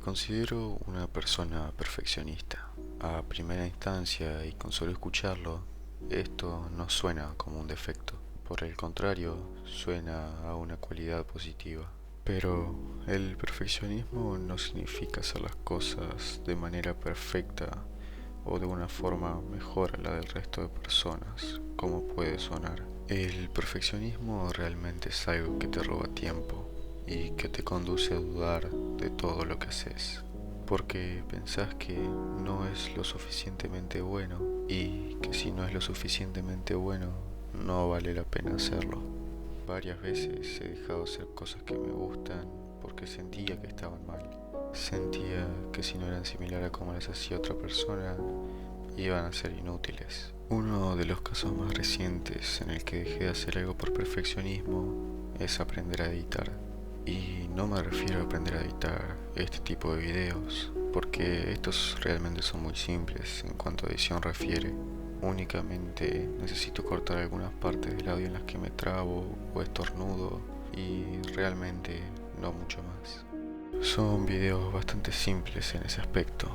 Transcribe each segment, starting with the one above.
considero una persona perfeccionista. A primera instancia y con solo escucharlo, esto no suena como un defecto. Por el contrario, suena a una cualidad positiva. Pero el perfeccionismo no significa hacer las cosas de manera perfecta o de una forma mejor a la del resto de personas, como puede sonar. El perfeccionismo realmente es algo que te roba tiempo y que te conduce a dudar de todo lo que haces, porque pensás que no es lo suficientemente bueno y que si no es lo suficientemente bueno, no vale la pena hacerlo. Varias veces he dejado hacer cosas que me gustan porque sentía que estaban mal. Sentía que si no eran similares a como las hacía otra persona, iban a ser inútiles. Uno de los casos más recientes en el que dejé de hacer algo por perfeccionismo es aprender a editar. Y no me refiero a aprender a editar este tipo de videos, porque estos realmente son muy simples en cuanto a edición refiere. Únicamente necesito cortar algunas partes del audio en las que me trabo o estornudo y realmente no mucho más. Son videos bastante simples en ese aspecto,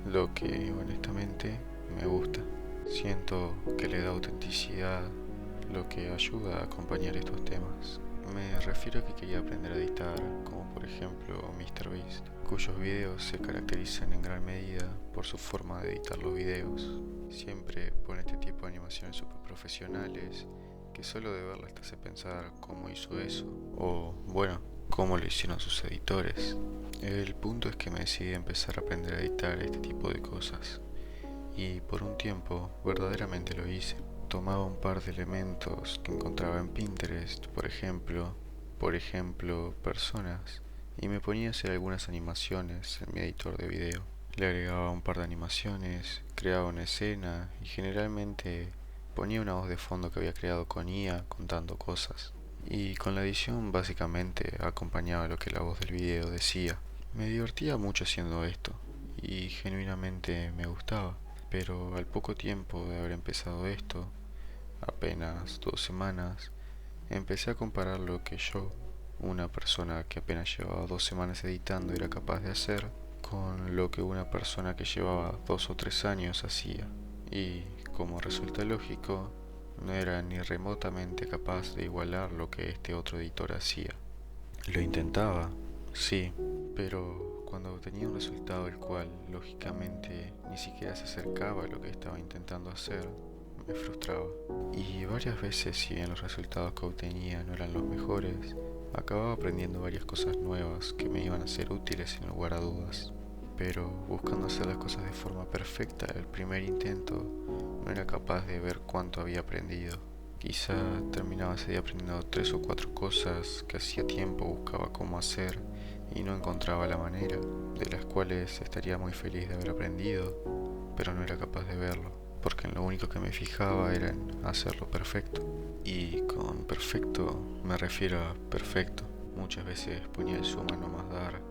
lo que honestamente me gusta. Siento que le da autenticidad, lo que ayuda a acompañar estos temas. Me refiero a que quería aprender a editar, como por ejemplo MrBeast, cuyos videos se caracterizan en gran medida por su forma de editar los videos. Siempre pone este tipo de animaciones super profesionales que solo de verlas te hace pensar cómo hizo eso, o bueno, cómo lo hicieron sus editores. El punto es que me decidí a empezar a aprender a editar este tipo de cosas, y por un tiempo verdaderamente lo hice. Tomaba un par de elementos que encontraba en Pinterest, por ejemplo, personas, y me ponía a hacer algunas animaciones en mi editor de video. Le agregaba un par de animaciones, creaba una escena y generalmente ponía una voz de fondo que había creado con IA contando cosas. Y con la edición básicamente acompañaba lo que la voz del video decía. Me divertía mucho haciendo esto y genuinamente me gustaba. Pero al poco tiempo de haber empezado esto, apenas 2 semanas, empecé a comparar lo que yo, una persona que apenas llevaba 2 semanas editando, era capaz de hacer con lo que una persona que llevaba 2 o 3 años hacía. Y como resulta lógico, no era ni remotamente capaz de igualar lo que este otro editor hacía. Lo intentaba, sí, pero cuando obtenía un resultado el cual lógicamente ni siquiera se acercaba a lo que estaba intentando hacer, me frustraba. Y varias veces, si bien los resultados que obtenía no eran los mejores, acababa aprendiendo varias cosas nuevas que me iban a ser útiles sin lugar a dudas. Pero buscando hacer las cosas de forma perfecta el primer intento, no era capaz de ver cuánto había aprendido. Quizá terminaba ese día aprendiendo 3 o 4 cosas que hacía tiempo buscaba cómo hacer y no encontraba la manera, de las cuales estaría muy feliz de haber aprendido, pero no era capaz de verlo, porque en lo único que me fijaba era en hacerlo perfecto. Y con perfecto me refiero a perfecto. Muchas veces ponía el zoom a no más dar,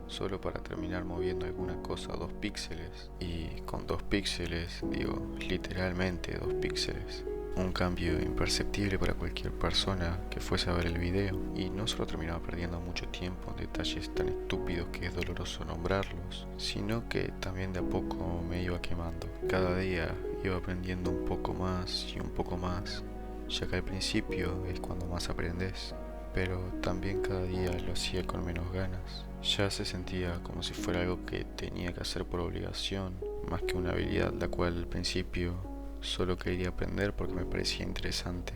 solo para terminar moviendo alguna cosa 2 píxeles. Y con 2 píxeles digo literalmente 2 píxeles. Un cambio imperceptible para cualquier persona que fuese a ver el video, y no solo terminaba perdiendo mucho tiempo en detalles tan estúpidos que es doloroso nombrarlos, sino que también de a poco me iba quemando. Cada día iba aprendiendo un poco más y un poco más, ya que al principio es cuando más aprendes, pero también cada día lo hacía con menos ganas. Ya se sentía como si fuera algo que tenía que hacer por obligación, más que una habilidad la cual al principio solo quería aprender porque me parecía interesante.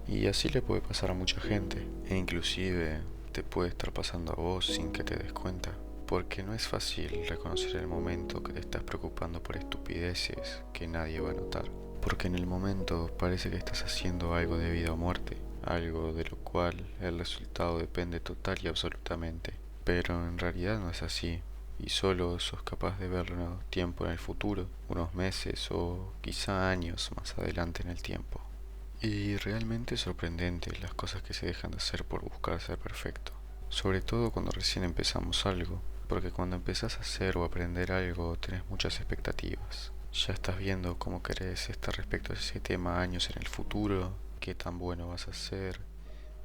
Y así le puede pasar a mucha gente, e inclusive te puede estar pasando a vos sin que te des cuenta, porque no es fácil reconocer el momento que te estás preocupando por estupideces que nadie va a notar, porque en el momento parece que estás haciendo algo de vida o muerte, algo de lo cual el resultado depende total y absolutamente, pero en realidad no es así y solo sos capaz de verlo tiempo en el futuro, unos meses o quizá años más adelante en el tiempo. Y realmente es sorprendente las cosas que se dejan de hacer por buscar ser perfecto, sobre todo cuando recién empezamos algo, porque cuando empezás a hacer o aprender algo tenés muchas expectativas. Ya estás viendo cómo querés estar respecto a ese tema años en el futuro, qué tan bueno vas a ser,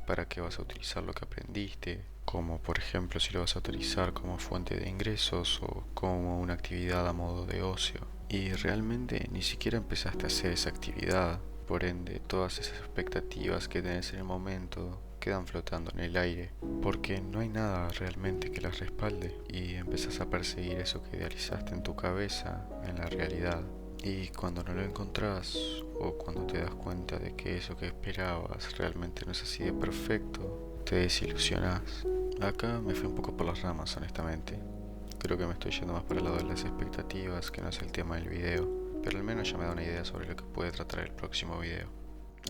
para qué vas a utilizar lo que aprendiste, como por ejemplo si lo vas a utilizar como fuente de ingresos o como una actividad a modo de ocio. Y realmente ni siquiera empezaste a hacer esa actividad, por ende todas esas expectativas que tenés en el momento quedan flotando en el aire, porque no hay nada realmente que las respalde y empezás a perseguir eso que idealizaste en tu cabeza, en la realidad. Y cuando no lo encontrás o cuando te das cuenta de que eso que esperabas realmente no es así de perfecto, te desilusionás. Acá me fui un poco por las ramas, honestamente. Creo que me estoy yendo más por el lado de las expectativas, que no es el tema del video, pero al menos ya me da una idea sobre lo que puede tratar el próximo video.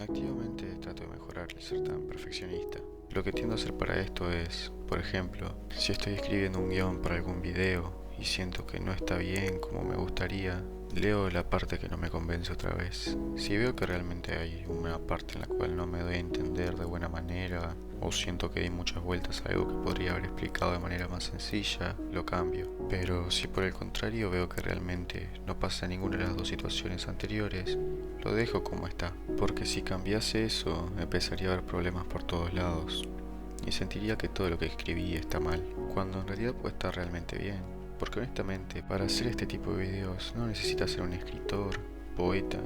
Activamente trato de mejorar el ser tan perfeccionista. Lo que tiendo a hacer para esto es, por ejemplo, si estoy escribiendo un guión para algún video y siento que no está bien como me gustaría, leo la parte que no me convence otra vez. Si veo que realmente hay una parte en la cual no me doy a entender de buena manera, o siento que di muchas vueltas a algo que podría haber explicado de manera más sencilla, lo cambio. Pero si por el contrario veo que realmente no pasa ninguna de las dos situaciones anteriores, lo dejo como está. Porque si cambiase eso, empezaría a haber problemas por todos lados. Y sentiría que todo lo que escribí está mal, cuando en realidad puede estar realmente bien. Porque honestamente, para hacer este tipo de videos no necesitas ser un escritor, poeta,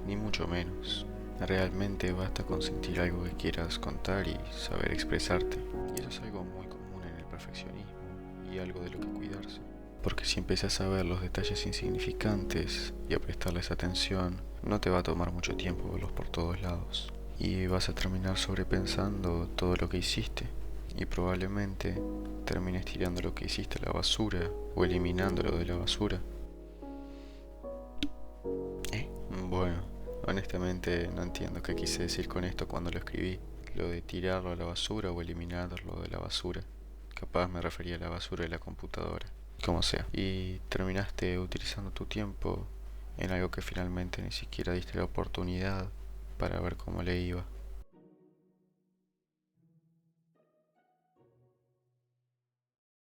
ni mucho menos. Realmente basta con sentir algo que quieras contar y saber expresarte. Y eso es algo muy común en el perfeccionismo y algo de lo que cuidarse. Porque si empiezas a ver los detalles insignificantes y a prestarles atención, no te va a tomar mucho tiempo verlos por todos lados. Y vas a terminar sobrepensando todo lo que hiciste. Y probablemente termines tirando lo que hiciste a la basura o eliminándolo de la basura. Bueno, honestamente no entiendo qué quise decir con esto cuando lo escribí. Lo de tirarlo a la basura o eliminarlo de la basura. Capaz me refería a la basura de la computadora. Como sea. Y terminaste utilizando tu tiempo en algo que finalmente ni siquiera diste la oportunidad para ver cómo le iba.